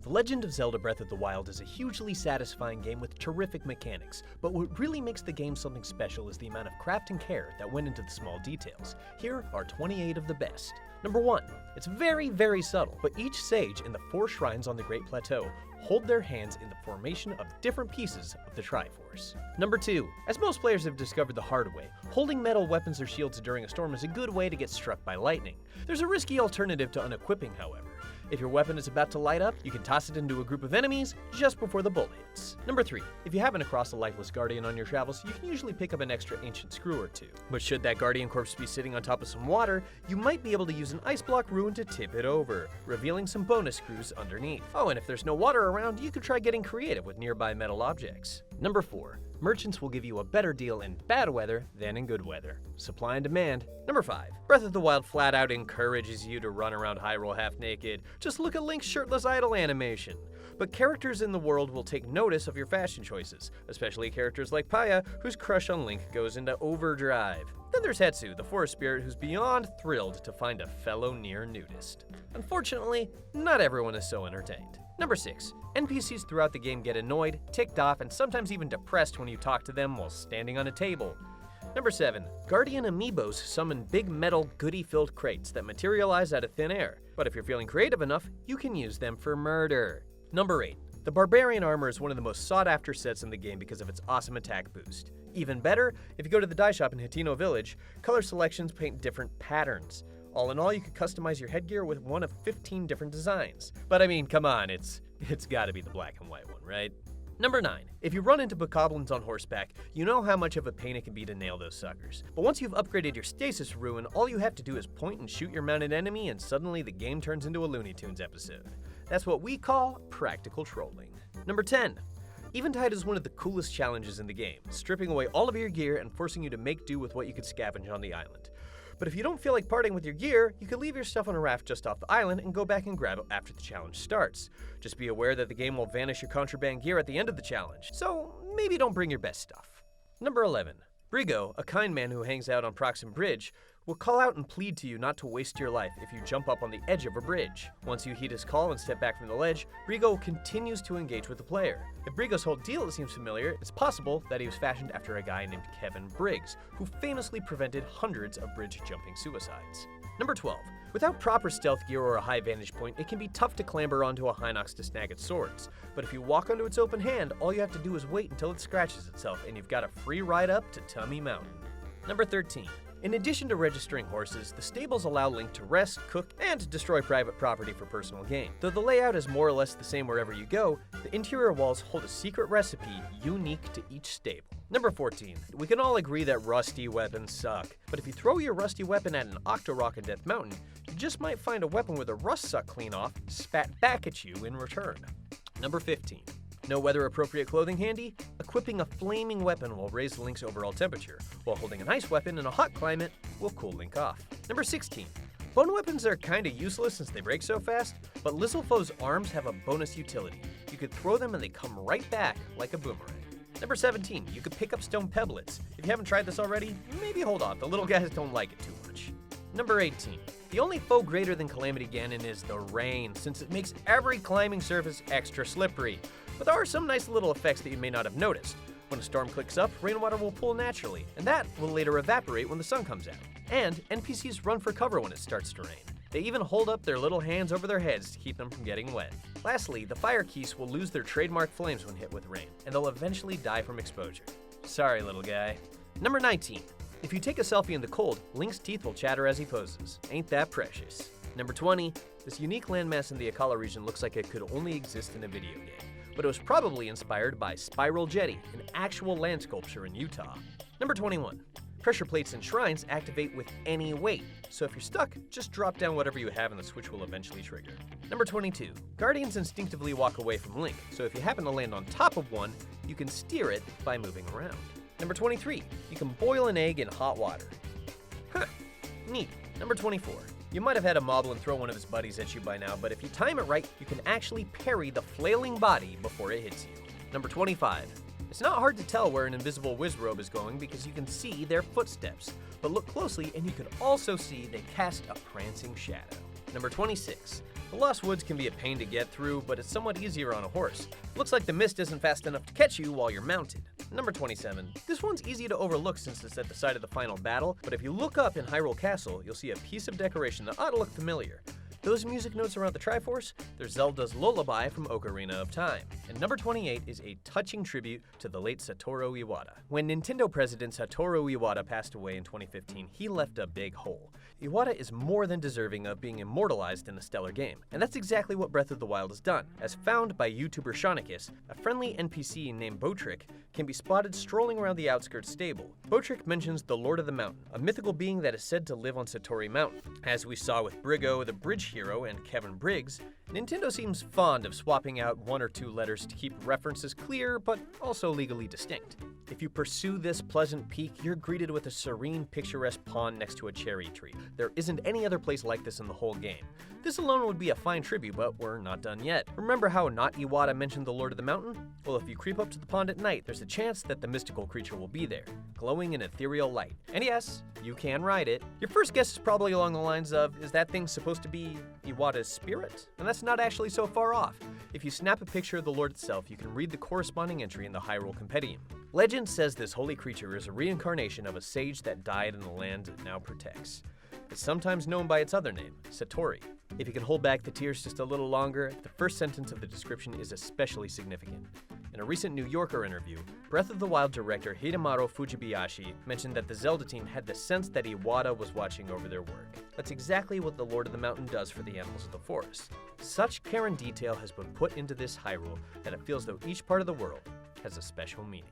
The Legend of Zelda Breath of the Wild is a hugely satisfying game with terrific mechanics, but what really makes the game something special is the amount of craft and care that went into the small details. Here are 28 of the best. Number 1. It's very subtle, but each sage in the 4 shrines on the Great Plateau hold their hands in the formation of different pieces of the Triforce. Number 2. As most players have discovered the hard way, holding metal weapons or shields during a storm is a good way to get struck by lightning. There's a risky alternative to unequipping, however. If your weapon is about to light up, you can toss it into a group of enemies just before the bolt hits. Number 3. If you happen across a lifeless guardian on your travels, you can usually pick up an extra ancient screw or 2. But should that guardian corpse be sitting on top of some water, you might be able to use an ice block ruin to tip it over, revealing some bonus screws underneath. Oh, and if there's no water around, you could try getting creative with nearby metal objects. Number 4. Merchants will give you a better deal in bad weather than in good weather. Supply and demand. Number 5. Breath of the Wild flat out encourages you to run around Hyrule half naked. Just look at Link's shirtless idol animation. But characters in the world will take notice of your fashion choices, especially characters like Paya, whose crush on Link goes into overdrive. Then there's Hetsu, the forest spirit who's beyond thrilled to find a fellow near nudist. Unfortunately, not everyone is so entertained. Number 6. NPCs throughout the game get annoyed, ticked off, and sometimes even depressed when you talk to them while standing on a table. Number 7. Guardian amiibos summon big metal goodie-filled crates that materialize out of thin air, but if you're feeling creative enough, you can use them for murder. Number 8. The Barbarian armor is one of the most sought-after sets in the game because of its awesome attack boost. Even better, if you go to the dye shop in Hateno Village, color selections paint different patterns. All in all, you could customize your headgear with one of 15 different designs. But I mean, come on, it's gotta be the black and white one, right? Number 9. If you run into bokoblins on horseback, you know how much of a pain it can be to nail those suckers. But once you've upgraded your stasis ruin, all you have to do is point and shoot your mounted enemy, and suddenly the game turns into a Looney Tunes episode. That's what we call practical trolling. Number 10. Eventide is one of the coolest challenges in the game, stripping away all of your gear and forcing you to make do with what you could scavenge on the island. But if you don't feel like parting with your gear, you can leave your stuff on a raft just off the island and go back and grab it after the challenge starts. Just be aware that the game will vanish your contraband gear at the end of the challenge, so maybe don't bring your best stuff. Number 11. Brigo, a kind man who hangs out on Proxim Bridge, will call out and plead to you not to waste your life if you jump up on the edge of a bridge. Once you heed his call and step back from the ledge, Brigo continues to engage with the player. If Brigo's whole deal seems familiar, it's possible that he was fashioned after a guy named Kevin Briggs, who famously prevented hundreds of bridge jumping suicides. Number 12. Without proper stealth gear or a high vantage point, it can be tough to clamber onto a Hinox to snag its swords. But if you walk onto its open hand, all you have to do is wait until it scratches itself, and you've got a free ride up to Tummy Mountain. Number 13. In addition to registering horses, the stables allow Link to rest, cook, and destroy private property for personal gain. Though the layout is more or less the same wherever you go, the interior walls hold a secret recipe unique to each stable. Number 14. We can all agree that rusty weapons suck, but if you throw your rusty weapon at an Octorok in Death Mountain, you just might find a weapon with a rust suck clean off spat back at you in return. Number 15. No weather-appropriate clothing handy? Equipping a flaming weapon will raise Link's overall temperature, while holding an ice weapon in a hot climate will cool Link off. Number 16. Bone weapons are kinda useless since they break so fast, but Lizalfo's arms have a bonus utility. You could throw them and they come right back like a boomerang. Number 17. You could pick up stone pebblets. If you haven't tried this already, maybe hold off. The little guys don't like it too much. Number 18. The only foe greater than Calamity Ganon is the rain, since it makes every climbing surface extra slippery. But there are some nice little effects that you may not have noticed. When a storm clicks up, rainwater will pool naturally, and that will later evaporate when the sun comes out. And NPCs run for cover when it starts to rain. They even hold up their little hands over their heads to keep them from getting wet. Lastly, the fire keys will lose their trademark flames when hit with rain, and they'll eventually die from exposure. Sorry, little guy. Number 19. If you take a selfie in the cold, Link's teeth will chatter as he poses. Ain't that precious. Number 20. This unique landmass in the Akala region looks like it could only exist in a video game, but it was probably inspired by Spiral Jetty, an actual land sculpture in Utah. Number 21. Pressure plates and shrines activate with any weight, so if you're stuck, just drop down whatever you have and the switch will eventually trigger. Number 22. Guardians instinctively walk away from Link, so if you happen to land on top of one, you can steer it by moving around. Number 23. You can boil an egg in hot water. Huh, neat. Number 24. You might have had a moblin throw one of his buddies at you by now, but if you time it right, you can actually parry the flailing body before it hits you. Number 25. It's not hard to tell where an invisible Wizrobe is going because you can see their footsteps, but look closely and you can also see they cast a prancing shadow. Number 26. The Lost Woods can be a pain to get through, but it's somewhat easier on a horse. Looks like the mist isn't fast enough to catch you while you're mounted. Number 27. This one's easy to overlook since it's at the side of the final battle, but if you look up in Hyrule Castle, you'll see a piece of decoration that ought to look familiar. Those music notes around the Triforce, they're Zelda's Lullaby from Ocarina of Time. And number 28 is a touching tribute to the late Satoru Iwata. When Nintendo president Satoru Iwata passed away in 2015, he left a big hole. Iwata is more than deserving of being immortalized in the stellar game, and that's exactly what Breath of the Wild has done. As found by YouTuber Shaunicus, a friendly NPC named Botrick can be spotted strolling around the outskirts stable. Botrick mentions the Lord of the Mountain, a mythical being that is said to live on Satori Mountain. As we saw with Briggo, the bridge hero, and Kevin Briggs, Nintendo seems fond of swapping out one or two letters to keep references clear, but also legally distinct. If you pursue this pleasant peak, you're greeted with a serene, picturesque pond next to a cherry tree. There isn't any other place like this in the whole game. This alone would be a fine tribute, but we're not done yet. Remember how not Iwata mentioned the Lord of the Mountain? Well, if you creep up to the pond at night, there's a chance that the mystical creature will be there, glowing in ethereal light. And yes, you can ride it. Your first guess is probably along the lines of, is that thing supposed to be Iwata's spirit? And that's not actually so far off. If you snap a picture of the Lord itself, you can read the corresponding entry in the Hyrule Compendium. Legend says this holy creature is a reincarnation of a sage that died in the land it now protects. It's sometimes known by its other name, Satori. If you can hold back the tears just a little longer, the first sentence of the description is especially significant. In a recent New Yorker interview, Breath of the Wild director Hidemaru Fujibayashi mentioned that the Zelda team had the sense that Iwata was watching over their work. That's exactly what the Lord of the Mountain does for the animals of the forest. Such care and detail has been put into this Hyrule that it feels though each part of the world has a special meaning.